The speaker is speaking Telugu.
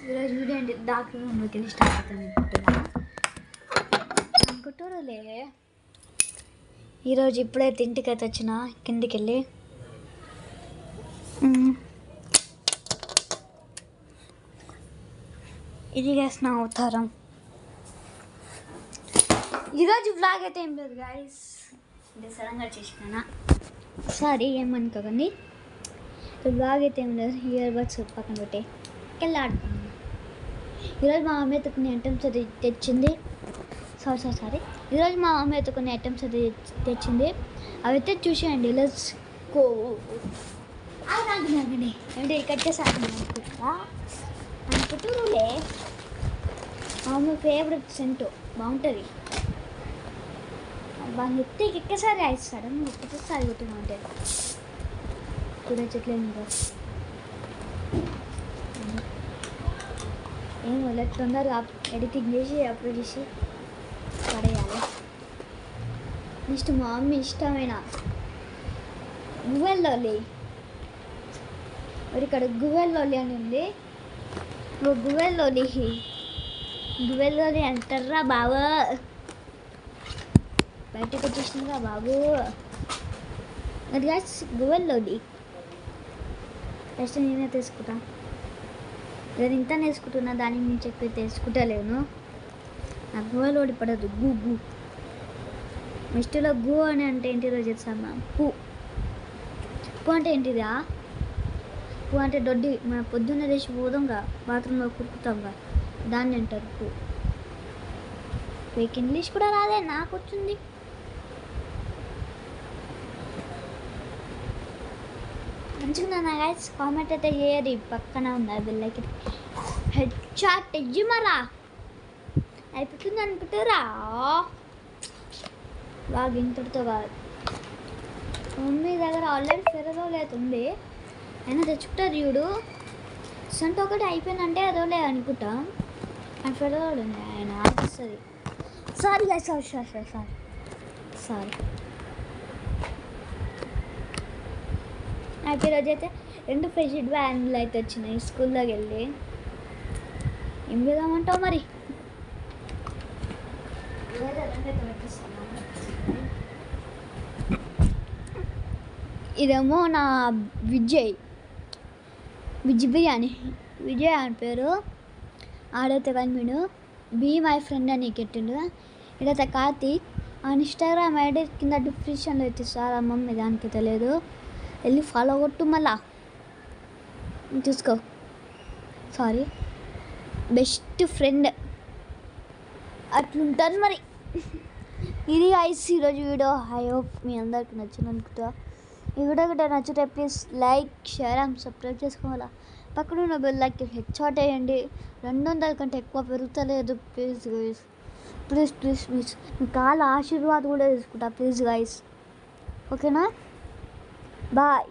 ఈరోజు వీడియో అంటే డాక్టర్ రూమ్లోకి వెళ్ళి స్టార్ట్ అవుతాను అనుకుంటారులే. ఈరోజు ఇప్పుడైతే ఇంటికైతే వచ్చిన కిందికి వెళ్ళి ఇది వేసిన అవతారం. ఈరోజు వ్లాగ్ అయితే ఏం లేదు గాయస్, ఇది సడన్గా చేసినా, సారీ ఏమనుకోకండి. వ్లాగ్ అయితే ఏం లేదు, ఇయర్ బడ్స్ పక్కన పెట్టి వెళ్ళి ఆడుకున్నాను. ఈరోజు మా మమ్మీ అయితే కొన్ని ఐటమ్స్ అది తెచ్చింది. సారీ ఈరోజు మా మమ్మీ అయితే కొన్ని ఐటమ్స్ అది తెచ్చింది. అవి అయితే చూసేయండి. Let's go. ఆగండి అంటే కట్ చేసాను అనుకుంటులే. మా మమ్మీ ఫేవరెట్ సెంటు బాగుంటుంది. బాగా ఎత్తికి ఎక్కసారి వేస్తాడు, నువ్వు ఒక్కసారి కొట్టినా అంటే కూడా చెట్లేదు. ఇంకా ఏమో తొందరగా ఎడిటింగ్ చేసి అప్లోడ్ చేసి పడేయాలి. నెక్స్ట్ మా మమ్మీ ఇష్టమైన గువ్వెల్లోలి, మరి ఇక్కడ గువ్వెల్లోలి అని ఉంది. గువ్వెల్లోలి అంటారా బాబు, బయటకు వచ్చేసినారా బాబు. అది గువ్వెల్లోలి ఫస్ట్ నేనే తీసుకుంటా. నేను ఇంత నేర్చుకుంటున్నా, దానికి నేను చెప్పి తెలుసుకుంటలేను. నాకు గువ్వలోడి పడదు. గు మిస్టర్లో గు అని అంటే ఏంటిదో చేస్తామా? పు అంటే ఏంటిదా? పు అంటే దొడ్డి, మన పొద్దున్న లేచి పోదాంగా బాత్రూంలో కురుకుతాంగా, దాన్ని అంటారు పు. మీకు ఇంగ్లీష్ కూడా రాదే, నాకు వచ్చింది. మంచిగా గైస్, కామెంట్ అయితే చేయరు. పక్కన ఉంది బిల్లకి హెడ్ షాట్ ఎజ్జిమరా అయిపోతుంది అనుకుంటారా? బాగా ఇంతటితో కాదు. మమ్మీ దగ్గర ఆల్రెడీ ఫెరరోల్ అయితే ఉంది, అయినా తెచ్చుకుంటారు చూడు. సంట ఒకటి అయిపోయిందంటే అదోలే అనుకుంటా, అండ్ ఫెరరోల్ ఉంది ఆయన ఆడిస్తుంది. Sorry guys, sorry. నాకు ఈరోజు అయితే 2 ఫెషిడ్ వ్యాన్లు అయితే వచ్చినాయి స్కూల్లోకి వెళ్ళి. ఏం చేద్దామంటావు మరి? ఇదేమో నా విజ్ బిర్యానీ, విజయ్ అని పేరు. ఆడైతే కనిపిండు బీ మై ఫ్రెండ్ అని పెట్టిండు. ఇదైతే కార్తీక్, ఆ ఇన్స్టాగ్రామ్ ఐడి కింద డిస్క్రిప్షన్లో అయితే సార్ మమ్మీ దానికి తెలియదు, వెళ్ళి ఫాలో కొట్టు. మళ్ళా చూసుకో. సారీ, బెస్ట్ ఫ్రెండ్ అట్లుంటుంది మరి. ఇది ఐస్ ఈరోజు వీడియో. ఐ హోప్ మీ అందరికి నచ్చింది అనుకుంటా. ఈ వీడియో కూడా నచ్చితే please like, share and subscribe చేసుకోవాలా. పక్కన ఉన్న బెల్ లైక్ హెడ్ షాట్ వేయండి. 200 కంటే ఎక్కువ పెరుగుతలేదు ప్లీజ్ గైస్, ప్లీజ్ మీ కాళ్ళ ఆశీర్వాదం కూడా తీసుకుంటా ప్లీజ్ గైస్, ఓకేనా? బాయ్.